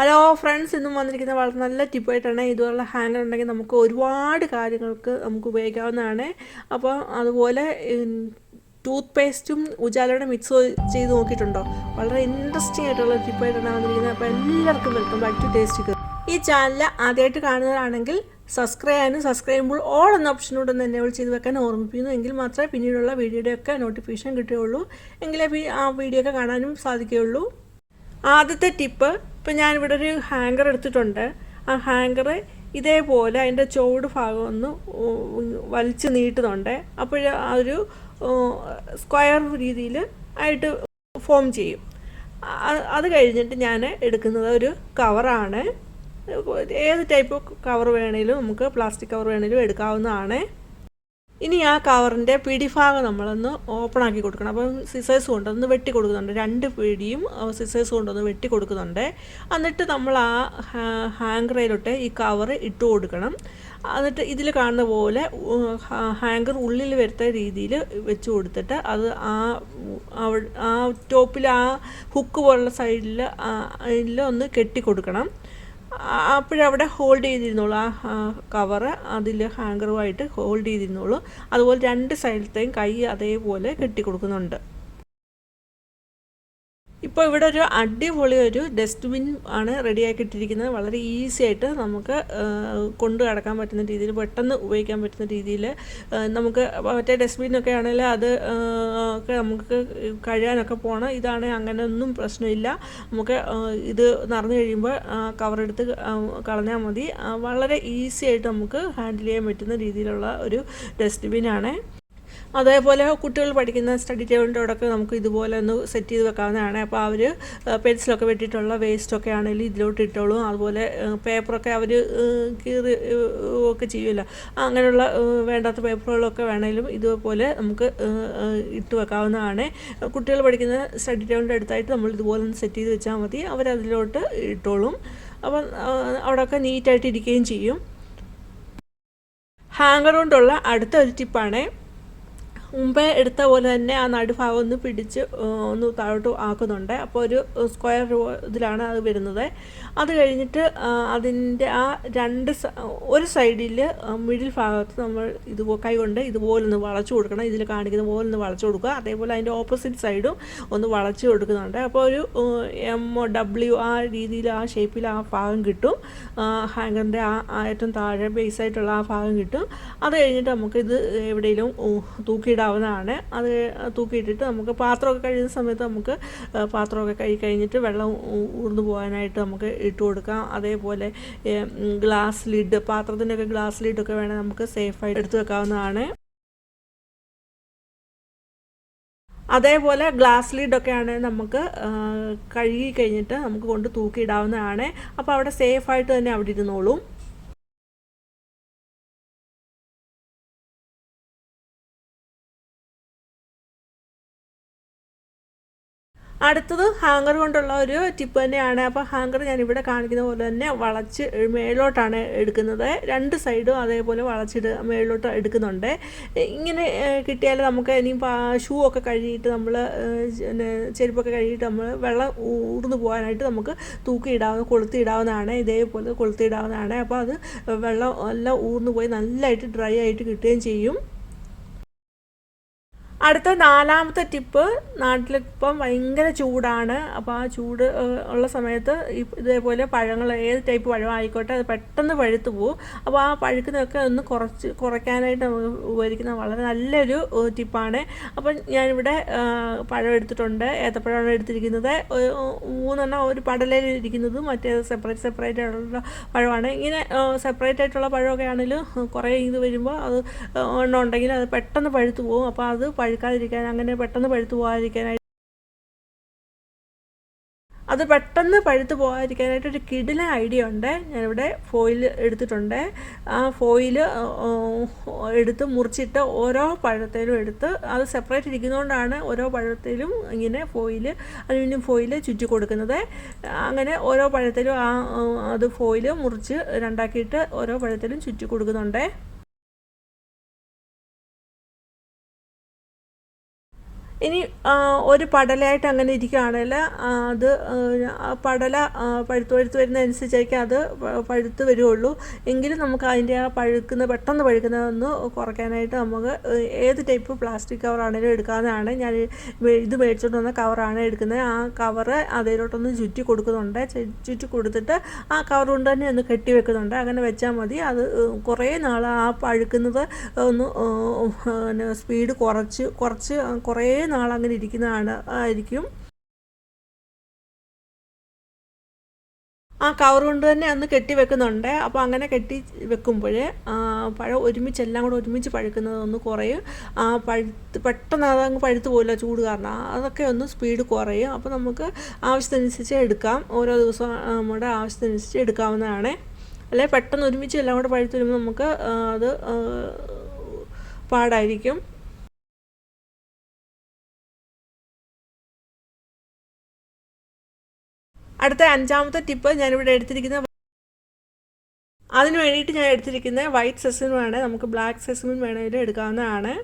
Hello friends, ഇന്നും വന്നിരിക്കുന്ന വളരെ നല്ല ടിപ്പായിട്ടാണ്. ഇതുപോലുള്ള ഹാങ്ങർ ഉണ്ടെങ്കിൽ നമുക്ക് ഒരുപാട് കാര്യങ്ങൾക്ക് നമുക്ക് ഉപയോഗിക്കാവുന്നതാണ്. അപ്പോൾ അതുപോലെ ടൂത്ത് പേസ്റ്റും ഉജാലയുടെ മിക്സ് ചെയ്ത് നോക്കിയിട്ടുണ്ടോ? വളരെ ഇൻട്രസ്റ്റിംഗ് ആയിട്ടുള്ള ടിപ്പായിട്ടാണ് വന്നിരിക്കുന്നത്. അപ്പോൾ എല്ലാവർക്കും വെൽക്കം ബാക്ക് ടു ടേസ്റ്റ്. ഈ ചാനൽ ആദ്യമായിട്ട് കാണുന്നതാണെങ്കിൽ സബ്സ്ക്രൈബ് ചെയ്യുമ്പോൾ ഓൾ എന്ന ഓപ്ഷനോട് ഒന്ന് എനേബിൾ ചെയ്ത് വെക്കാൻ ഓർമ്മിപ്പിക്കുന്നു. എങ്കിൽ മാത്രമേ പിന്നീടുള്ള വീഡിയോയുടെയൊക്കെ നോട്ടിഫിക്കേഷൻ കിട്ടുകയുള്ളൂ. എങ്കിലേ ആ വീഡിയോ ഒക്കെ കാണാനും സാധിക്കുകയുള്ളൂ. ആദ്യത്തെ ടിപ്പ്, ഇപ്പം ഞാനിവിടെ ഒരു ഹാങ്കർ എടുത്തിട്ടുണ്ട്. ആ ഹാങ്കർ ഇതേപോലെ അതിൻ്റെ ചുവട് ഭാഗം ഒന്ന് വലിച്ച് നീട്ടുന്നുണ്ട്. അപ്പോൾ ഒരു സ്ക്വയർ രീതിയിൽ ആയിട്ട് ഫോം ചെയ്യും. അത് കഴിഞ്ഞിട്ട് ഞാൻ എടുക്കുന്നത് ഒരു കവറാണ്. ഏത് ടൈപ്പ് കവർ വേണേലും നമുക്ക് പ്ലാസ്റ്റിക് കവർ വേണേലും എടുക്കാവുന്നതാണ്. ഇനി ആ കവറിൻ്റെ പിടിഭാഗം നമ്മളൊന്ന് ഓപ്പൺ ആക്കി കൊടുക്കണം. അപ്പം സിസേഴ്സ് കൊണ്ടൊന്ന് വെട്ടി കൊടുക്കുന്നുണ്ട്. രണ്ട് പിടിയും സിസേഴ്സ് കൊണ്ടൊന്ന് വെട്ടി കൊടുക്കുന്നുണ്ട്. എന്നിട്ട് നമ്മൾ ആ ഹാങ്കറിലോട്ട് ഈ കവർ ഇട്ട് കൊടുക്കണം. എന്നിട്ട് ഇതിൽ കാണുന്ന പോലെ ഹാങ്കർ ഉള്ളിൽ വരുത്ത രീതിയിൽ വെച്ച് കൊടുത്തിട്ട് അത് ആ ടോപ്പിൽ ആ ഹുക്ക് പോലുള്ള സൈഡിൽ ഒന്ന് കെട്ടി കൊടുക്കണം. അപ്പോഴവിടെ ഹോൾഡ് ചെയ്തിരുന്നോളൂ. ആ കവറ് അതിൽ ഹാങ്കറുമായിട്ട് ഹോൾഡ് ചെയ്തിരുന്നോളൂ. അതുപോലെ രണ്ട് സൈഡിലത്തെയും കൈ അതേപോലെ കെട്ടിക്കൊടുക്കുന്നുണ്ട്. ഇപ്പോൾ ഇവിടെ ഒരു അടിപൊളി ഒരു ഡസ്റ്റ്ബിൻ ആണ് റെഡിയാക്കിയിട്ടിരിക്കുന്നത്. വളരെ ഈസി ആയിട്ട് നമുക്ക് കൊണ്ടു നടക്കാൻ പറ്റുന്ന രീതിയിൽ, പെട്ടെന്ന് ഉപയോഗിക്കാൻ പറ്റുന്ന രീതിയിൽ. നമുക്ക് മറ്റേ ഡസ്റ്റ്ബിന്നൊക്കെ ആണെങ്കിൽ അത് ഒക്കെ നമുക്ക് കഴുകാനൊക്കെ പോകണം. ഇതാണെങ്കിൽ അങ്ങനെയൊന്നും പ്രശ്നമില്ല. നമുക്ക് ഇത് നിറഞ്ഞു കഴിയുമ്പോൾ കവറെടുത്ത് കളഞ്ഞാൽ മതി. വളരെ ഈസി ആയിട്ട് നമുക്ക് ഹാൻഡിൽ ചെയ്യാൻ പറ്റുന്ന രീതിയിലുള്ള ഒരു ഡസ്റ്റ്ബിനാണ്. അതേപോലെ കുട്ടികൾ പഠിക്കുന്ന സ്റ്റഡി ടേബിളിൻ്റെ അവിടെയൊക്കെ നമുക്ക് ഇതുപോലെ ഒന്ന് സെറ്റ് ചെയ്ത് വെക്കാവുന്നതാണ്. അപ്പോൾ അവർ പെൻസിലൊക്കെ വെട്ടിയിട്ടുള്ള വേസ്റ്റൊക്കെ ആണെങ്കിലും ഇതിലോട്ട് ഇട്ടോളും. അതുപോലെ പേപ്പറൊക്കെ അവർ കീറി ഒക്കെ ചെയ്യുമല്ലോ, അങ്ങനെയുള്ള വേണ്ടാത്ത പേപ്പറുകളൊക്കെ വേണമെങ്കിലും ഇതുപോലെ നമുക്ക് ഇട്ട് വെക്കാവുന്നതാണ്. കുട്ടികൾ പഠിക്കുന്ന സ്റ്റഡി ടേബിളിൻ്റെ അടുത്തായിട്ട് നമ്മൾ ഇതുപോലെ ഒന്ന് സെറ്റ് ചെയ്ത് വെച്ചാൽ മതി. അവരതിലോട്ട് ഇട്ടോളും. അപ്പം അവിടെയൊക്കെ നീറ്റായിട്ട് ഇരിക്കുകയും ചെയ്യും. ഹാങ്ങർ കൊണ്ടുള്ള അടുത്ത ഒരു ടിപ്പാണ്, മുമ്പേ എടുത്ത പോലെ തന്നെ ആ നടുഭാഗം ഒന്ന് പിടിച്ച് ഒന്ന് താഴോട്ട് ആക്കുന്നുണ്ട്. അപ്പോൾ ഒരു സ്ക്വയർ ഇതിലാണ് അത് വരുന്നത്. അത് കഴിഞ്ഞിട്ട് അതിൻ്റെ ആ ഒരു സൈഡിൽ മിഡിൽ ഭാഗത്ത് നമ്മൾ കൈ കൊണ്ട് ഇതുപോലൊന്ന് വളച്ചു കൊടുക്കണം. ഇതിൽ കാണിക്കുന്ന പോലെ ഒന്ന് വളച്ചു കൊടുക്കുക. അതേപോലെ അതിൻ്റെ ഓപ്പോസിറ്റ് സൈഡും ഒന്ന് വളച്ചു കൊടുക്കുന്നുണ്ട്. അപ്പോൾ ഒരു MW ആ രീതിയിൽ ആ ഷേപ്പിൽ ആ ഭാഗം കിട്ടും. ഹാങ്കറിൻ്റെ ആ ഏറ്റവും താഴെ ബേസായിട്ടുള്ള ആ ഭാഗം കിട്ടും. അത് കഴിഞ്ഞിട്ട് നമുക്കിത് എവിടെയെങ്കിലും തൂക്കിയിടാവുന്നതാണ്. അത് തൂക്കിയിട്ടിട്ട് നമുക്ക് പാത്രമൊക്കെ കഴിയുന്ന സമയത്ത് നമുക്ക് പാത്രമൊക്കെ കഴുകി കഴിഞ്ഞിട്ട് വെള്ളം ഊർന്നു പോകാനായിട്ട് നമുക്ക് ഇട്ട് കൊടുക്കാം. അതേപോലെ ഗ്ലാസ് ലിഡ്, പാത്രത്തിൻ്റെയൊക്കെ ഗ്ലാസ് ലിഡൊക്കെ വേണമെങ്കിൽ നമുക്ക് സേഫായിട്ട് എടുത്ത് വെക്കാവുന്നതാണ്. അതേപോലെ ഗ്ലാസ് ലിഡൊക്കെ ആണെങ്കിൽ നമുക്ക് കഴുകി കഴിഞ്ഞിട്ട് നമുക്ക് കൊണ്ട് തൂക്കിയിടാവുന്നതാണ്. അപ്പോൾ അവിടെ സേഫായിട്ട് തന്നെ അവിടെ ഇരുന്നോളും. അടുത്തത് ഹാങ്കർ കൊണ്ടുള്ള ഒരു ടിപ്പ് തന്നെയാണ്. അപ്പോൾ ഹാങ്കർ ഞാനിവിടെ കാണിക്കുന്ന പോലെ തന്നെ വളച്ച് മേളിലോട്ടാണ് എടുക്കുന്നത്. രണ്ട് സൈഡും അതേപോലെ വളച്ചിട്ട് മേളിലോട്ട് എടുക്കുന്നുണ്ട്. ഇങ്ങനെ കിട്ടിയാൽ നമുക്ക് ഇനി ഷൂ ഒക്കെ കഴുകിയിട്ട് നമ്മൾ ചെരുപ്പൊക്കെ കഴുകിയിട്ട് നമ്മൾ വെള്ളം ഊർന്നു പോകാനായിട്ട് നമുക്ക് കൊളുത്തിയിടാവുന്നതാണ്. ഇതേപോലെ കൊളുത്തിയിടാവുന്നതാണ്. അപ്പോൾ അത് വെള്ളം എല്ലാം ഊർന്നു പോയി നല്ലതായിട്ട് ഡ്രൈ ആയിട്ട് കിട്ടുകയും ചെയ്യും. അടുത്ത നാലാമത്തെ ടിപ്പ്, നാട്ടിലിപ്പം ഭയങ്കര ചൂടാണ്. അപ്പോൾ ആ ചൂട് ഉള്ള സമയത്ത് ഇതേപോലെ പഴങ്ങൾ, ഏത് ടൈപ്പ് പഴമായിക്കോട്ടെ, അത് പെട്ടെന്ന് പഴുത്ത് പോകും. അപ്പോൾ ആ പഴുക്കുന്നതൊക്കെ ഒന്ന് കുറയ്ക്കാനായിട്ട് നമുക്ക് ഉപകരിക്കുന്ന വളരെ നല്ലൊരു ടിപ്പാണ്. അപ്പം ഞാനിവിടെ പഴം എടുത്തിട്ടുണ്ട്. ഏത്തപ്പഴമാണ് എടുത്തിരിക്കുന്നത്. 3 ഒരു പടലയിൽ ഇരിക്കുന്നത്, മറ്റേത് സെപ്പറേറ്റ് ആയിട്ടുള്ള പഴമാണ്. ഇങ്ങനെ സെപ്പറേറ്റ് ആയിട്ടുള്ള പഴമൊക്കെ ആണെങ്കിലും കുറേ ഇത് വരുമ്പോൾ അത് എണ്ണം ഉണ്ടെങ്കിൽ അത് പെട്ടെന്ന് പഴുത്ത് പോകും. അപ്പോൾ അത് പഴുക്കാതിരിക്കാൻ, അങ്ങനെ പെട്ടെന്ന് പഴുത്ത് പോകാതിരിക്കാനായിട്ട്, അത് പെട്ടെന്ന് പഴുത്ത് പോകാതിരിക്കാനായിട്ട് ഒരു കിടിലൻ ഐഡിയ ഉണ്ട്. ഞാനിവിടെ ഫോയിൽ എടുത്തിട്ടുണ്ട്. ആ ഫോയിൽ എടുത്ത് മുറിച്ചിട്ട് ഓരോ പഴത്തേലും എടുത്ത്, അത് സെപ്പറേറ്റ് ഇരിക്കുന്നതുകൊണ്ടാണ് ഓരോ പഴത്തേലും ഇങ്ങനെ അലുമിനിയം ഫോയിൽ ചുറ്റി കൊടുക്കുന്നത്. അങ്ങനെ ഓരോ പഴത്തേലും അത് ഫോയിൽ മുറിച്ച് രണ്ടാക്കിയിട്ട് ഓരോ പഴത്തേലും ചുറ്റി കൊടുക്കുന്നുണ്ട്. ഇനി ഒരു പടലയായിട്ട് അങ്ങനെ ഇരിക്കുകയാണെങ്കിൽ അത് പടല പഴുത്ത് വരുന്നതനുസരിച്ചായിരിക്കും അത് പഴുത്ത് വരുള്ളൂ. എങ്കിലും നമുക്ക് അതിൻ്റെ ആ പെട്ടെന്ന് പഴുക്കുന്നതൊന്ന് കുറയ്ക്കാനായിട്ട് നമുക്ക് ഏത് ടൈപ്പ് പ്ലാസ്റ്റിക് കവറാണെങ്കിലും എടുക്കാവുന്നതാണ്. ഞാൻ ഇത് മേടിച്ചുകൊണ്ട് വന്ന കവറാണ് എടുക്കുന്നത്. ആ കവറ് അതിലോട്ടൊന്ന് ചുറ്റി കൊടുക്കുന്നുണ്ട്. ചുറ്റി കൊടുത്തിട്ട് ആ കവർ കൊണ്ട് തന്നെ ഒന്ന് കെട്ടി വെക്കുന്നുണ്ട്. അങ്ങനെ വെച്ചാൽ മതി. അത് കുറേ നാൾ ആ പഴുക്കുന്നത് ഒന്ന് സ്പീഡ് കുറച്ച് കുറേ നാളങ്ങനെ ആയിരിക്കും. ആ കവർ കൊണ്ട് തന്നെ അന്ന് കെട്ടി വെക്കുന്നുണ്ട്. അപ്പോൾ അങ്ങനെ കെട്ടി വെക്കുമ്പോൾ പഴം എല്ലാം കൂടെ ഒരുമിച്ച് പഴുക്കുന്നതൊന്ന് കുറയും. പെട്ടെന്ന് അതങ്ങ് പഴുത്ത് പോകില്ല ചൂട് കാരണം. അതൊക്കെ ഒന്ന് സ്പീഡ് കുറയും. അപ്പോൾ നമുക്ക് ആവശ്യത്തിനനുസരിച്ച് എടുക്കാം. ഓരോ ദിവസം നമ്മുടെ ആവശ്യത്തിനനുസരിച്ച് എടുക്കാവുന്നതാണ്. അല്ലെ പെട്ടെന്ന് ഒരുമിച്ച് എല്ലാം കൂടെ പഴുത്ത് വരുമ്പോൾ നമുക്ക് അത് പാടായിരിക്കും. അടുത്ത 5ാമത്തെ ടിപ്പ് ഞാനിവിടെ എടുത്തിരിക്കുന്നത്, അതിന് വേണ്ടിയിട്ട് ഞാൻ എടുത്തിരിക്കുന്നത് വൈറ്റ് സെസമിൻ വേണേൽ നമുക്ക് ബ്ലാക്ക് സെസമിൻ വേണമെങ്കിലും എടുക്കാവുന്നതാണ്.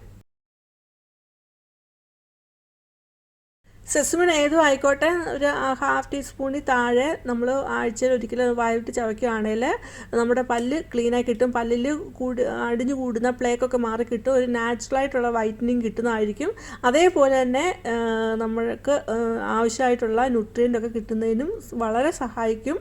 സെസമിൻ ഏതും ആയിക്കോട്ടെ, ഒരു 1/2 ടീസ്പൂണിൽ താഴെ നമ്മൾ ആഴ്ചയിൽ ഒരിക്കലും വായിട്ട് ചവയ്ക്കുകയാണെങ്കിൽ നമ്മുടെ പല്ല് ക്ലീനായി കിട്ടും. പല്ലിൽ അടിഞ്ഞു കൂടുന്ന പ്ലേക്കൊക്കെ മാറി കിട്ടും. ഒരു നാച്ചുറലായിട്ടുള്ള വൈറ്റനിങ് കിട്ടുന്നതായിരിക്കും. അതേപോലെ തന്നെ നമ്മൾക്ക് ആവശ്യമായിട്ടുള്ള ന്യൂട്രിയൻ്റൊക്കെ കിട്ടുന്നതിനും വളരെ സഹായിക്കും.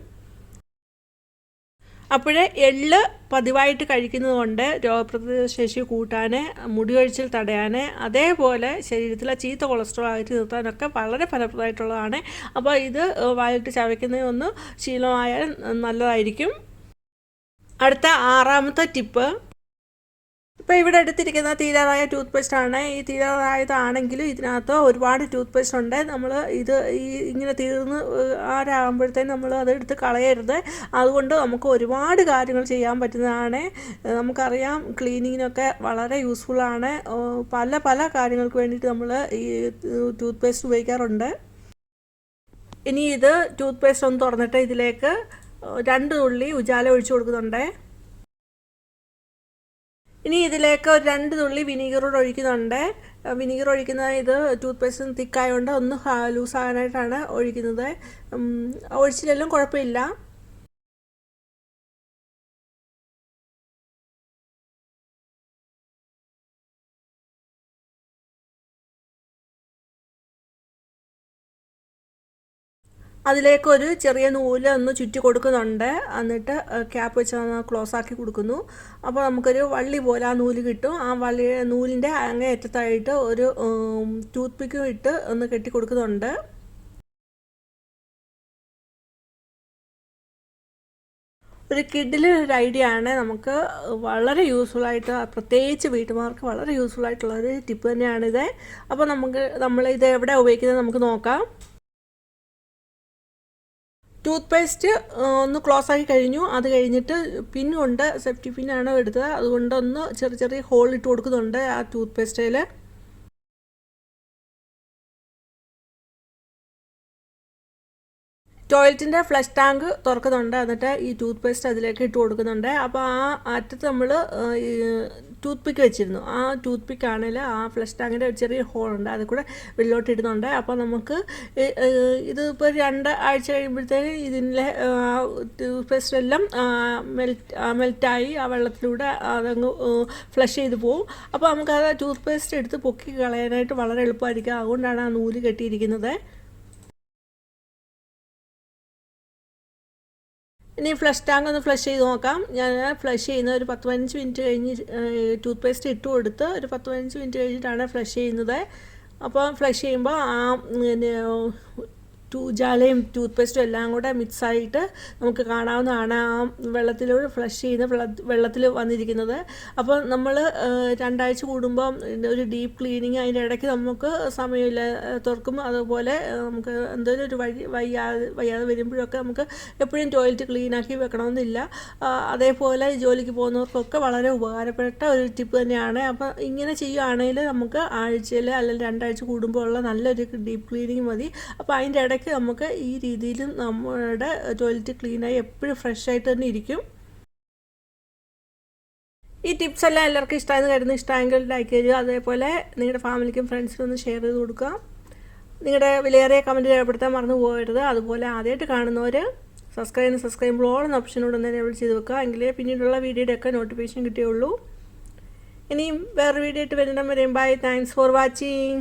അപ്പോഴേ എള്ള് പതിവായിട്ട് കഴിക്കുന്നത് കൊണ്ട് രോഗപ്രതിരോധ ശേഷി കൂട്ടാൻ, മുടി കൊഴിച്ചിൽ തടയാൻ, അതേപോലെ ശരീരത്തിലെ ചീത്ത കൊളസ്ട്രോൾ അകറ്റി നിർത്താനൊക്കെ വളരെ ഫലപ്രദമായിട്ടുള്ളതാണ്. അപ്പോൾ ഇത് വായിട്ട് ചവയ്ക്കുന്നതൊന്ന് ശീലമായാൽ നല്ലതായിരിക്കും. അടുത്ത 6ാമത്തെ ടിപ്പ്, ഇപ്പോൾ ഇവിടെ എടുത്തിരിക്കുന്ന തീരാറായ ടൂത്ത് പേസ്റ്റാണ്. ഈ തീരാറായതാണെങ്കിലും ഇതിനകത്ത് ഒരുപാട് ടൂത്ത് പേസ്റ്റ് ഉണ്ട്. നമ്മൾ ഇങ്ങനെ തീർന്ന് ആരാകുമ്പോഴത്തേനും നമ്മൾ അതെടുത്ത് കളയരുത്. അതുകൊണ്ട് നമുക്ക് ഒരുപാട് കാര്യങ്ങൾ ചെയ്യാൻ പറ്റുന്നതാണ്. നമുക്കറിയാം ക്ലീനിങ്ങിനൊക്കെ വളരെ യൂസ്ഫുള്ളാണ്. പല കാര്യങ്ങൾക്ക് വേണ്ടിയിട്ട് നമ്മൾ ഈ ടൂത്ത് പേസ്റ്റ് ഉപയോഗിക്കാറുണ്ട്. ഇനി ഇത് ടൂത്ത് പേസ്റ്റ് ഒന്ന് തുറന്നിട്ട് ഇതിലേക്ക് 2 തുള്ളി ഉജാല ഒഴിച്ചു കൊടുക്കുന്നുണ്ട്. ഇനി ഇതിലേക്ക് ഒരു 2 തുള്ളി വിനീഗർ കൂടെ ഒഴിക്കുന്നുണ്ട്. വിനീഗർ ഒഴിക്കുന്നത് ഇത് ടൂത്ത് പേസ്റ്റ് തിക്കായതുകൊണ്ട് ഒന്ന് ലൂസാകാനായിട്ടാണ് ഒഴിക്കുന്നത്. ഒഴിച്ചില്ലെങ്കിലും കുഴപ്പമില്ല. അതിലേക്കൊരു ചെറിയ നൂല് ഒന്ന് ചുറ്റി കൊടുക്കുന്നുണ്ട്. എന്നിട്ട് ക്യാപ്പ് വെച്ച് ക്ലോസ് ആക്കി കൊടുക്കുന്നു. അപ്പോൾ നമുക്കൊരു വള്ളി പോലെ ആ നൂല് കിട്ടും. ആ നൂലിൻ്റെ അങ്ങേയറ്റത്തായിട്ട് ഒരു ടൂത്ത് പിക്കും ഇട്ട് ഒന്ന് കെട്ടി കൊടുക്കുന്നുണ്ട്. ഒരു കിഡിലൊരു ഐഡിയ ആണ്. നമുക്ക് വളരെ യൂസ്ഫുള്ളായിട്ട്, പ്രത്യേകിച്ച് വീട്ടുമാർക്ക് വളരെ യൂസ്ഫുള്ളായിട്ടുള്ളൊരു ടിപ്പ് തന്നെയാണിത്. അപ്പോൾ നമ്മളിത് എവിടെ ഉപയോഗിക്കുന്നത് നമുക്ക് നോക്കാം. ടൂത്ത് പേസ്റ്റ് ഒന്ന് ക്ലോസ് ആക്കി കഴിഞ്ഞു. അത് കഴിഞ്ഞിട്ട് പിന്നുണ്ട്, സേഫ്റ്റി പിന്നാണ് എടുത്തത്. അതുകൊണ്ടൊന്ന് ചെറിയ ഹോൾ ഇട്ട് കൊടുക്കുന്നുണ്ട് ആ ടൂത്ത് പേസ്റ്റിൽ. ടോയ്ലറ്റിൻ്റെ ഫ്ലഷ് ടാങ്ക് തുറക്കുന്നുണ്ട്. എന്നിട്ട് ഈ ടൂത്ത് പേസ്റ്റ് അതിലേക്ക് ഇട്ട് കൊടുക്കുന്നുണ്ട്. അപ്പോൾ ആ അറ്റത്ത് നമ്മൾ ടൂത്ത് പിക്ക് വെച്ചിരുന്നു. ആ ടൂത്ത് പിക്കാണെങ്കിൽ ആ ഫ്ലഷ് ടാങ്കിൻ്റെ ഒരു ചെറിയ ഹോളുണ്ട്, അതിൽ കൂടെ വെള്ളോട്ട് ഇടുന്നുണ്ട്. അപ്പോൾ നമുക്ക് ഇതിപ്പോൾ 2 ആഴ്ച കഴിയുമ്പോഴത്തേക്ക് ഇതിൻ്റെ ടൂത്ത് പേസ്റ്റ് എല്ലാം മെൽറ്റായി ആ വെള്ളത്തിലൂടെ അതങ്ങ് ഫ്ലഷ് ചെയ്ത് പോകും. അപ്പോൾ നമുക്കത് ടൂത്ത് പേസ്റ്റ് എടുത്ത് പൊക്കി കളയാനായിട്ട് വളരെ എളുപ്പമായിരിക്കും. അതുകൊണ്ടാണ് ആ നൂല് കെട്ടിയിരിക്കുന്നത്. ഇനി ഫ്ലഷ് ടാങ്ക് ഒന്ന് ഫ്ലഷ് ചെയ്ത് നോക്കാം. ഞാൻ ഫ്ലഷ് ചെയ്യുന്നത് ഒരു 10-15 മിനിറ്റ് കഴിഞ്ഞ് ടൂത്ത് പേസ്റ്റ് ഇട്ട് കൊടുത്ത് ഒരു 10-15 മിനിറ്റ് കഴിഞ്ഞിട്ടാണ് ഫ്ലഷ് ചെയ്യുന്നത്. അപ്പോൾ ഫ്ലഷ് ചെയ്യുമ്പോൾ ആ ജാലയും ടൂത്ത് പേസ്റ്റും എല്ലാം കൂടെ മിക്സായിട്ട് നമുക്ക് കാണാവുന്നതാണ് ആ വെള്ളത്തിലൂടെ ഫ്ലഷ് ചെയ്യുന്ന വെള്ളത്തിൽ വന്നിരിക്കുന്നത്. അപ്പോൾ നമ്മൾ 2 ആഴ്ച കൂടുമ്പോൾ ഒരു ഡീപ്പ് ക്ലീനിങ് അതിൻ്റെ ഇടയ്ക്ക് നമുക്ക് സമയമില്ല തുറക്കും. അതുപോലെ നമുക്ക് എന്തെങ്കിലും ഒരു വയ്യാതെ വരുമ്പോഴൊക്കെ നമുക്ക് എപ്പോഴും ടോയ്ലറ്റ് ക്ലീനാക്കി വെക്കണമെന്നില്ല. അതേപോലെ ജോലിക്ക് പോകുന്നവർക്കൊക്കെ വളരെ ഉപകാരപ്പെട്ട ഒരു ടിപ്പ് തന്നെയാണ്. അപ്പോൾ ഇങ്ങനെ ചെയ്യുകയാണെങ്കിൽ നമുക്ക് ആഴ്ചയിൽ അല്ലെങ്കിൽ 2 ആഴ്ച കൂടുമ്പോൾ ഉള്ള നല്ലൊരു ഡീപ്പ് ക്ലീനിങ് മതി. അപ്പോൾ അതിൻ്റെ ഇടയ്ക്ക് നമുക്ക് ഈ രീതിയിൽ നമ്മുടെ ടോയ്ലറ്റ് ക്ലീനായി എപ്പോഴും ഫ്രഷ് ആയിട്ട് തന്നെ ഇരിക്കും. ഈ ടിപ്സ് എല്ലാം എല്ലാവർക്കും ഇഷ്ടമായെന്ന് കരുതുന്നു. ഇഷ്ടമെങ്കിൽ ലൈക്ക് ചെയ്യുക. അതേപോലെ നിങ്ങളുടെ ഫാമിലിക്കും ഫ്രണ്ട്സിനും ഒന്ന് ഷെയർ ചെയ്ത് കൊടുക്കുക. നിങ്ങളുടെ വിലയേറിയ കമൻറ്റ് രേഖപ്പെടുത്താൻ മറന്നു പോകരുത്. അതുപോലെ ആദ്യമായിട്ട് കാണുന്നവർ സബ്സ്ക്രൈബ് ഓൾ എന്ന ഓപ്ഷനോട് ഒന്ന് എനേബിൾ ചെയ്ത് വെക്കുക. എങ്കിലേ പിന്നീടുള്ള വീഡിയോയുടെയൊക്കെ നോട്ടിഫിക്കേഷൻ കിട്ടുകയുള്ളൂ. ഇനിയും വേറൊരു വീഡിയോ ആയിട്ട് വരുന്നിടം വരെയും ബൈ. Thanks for watching.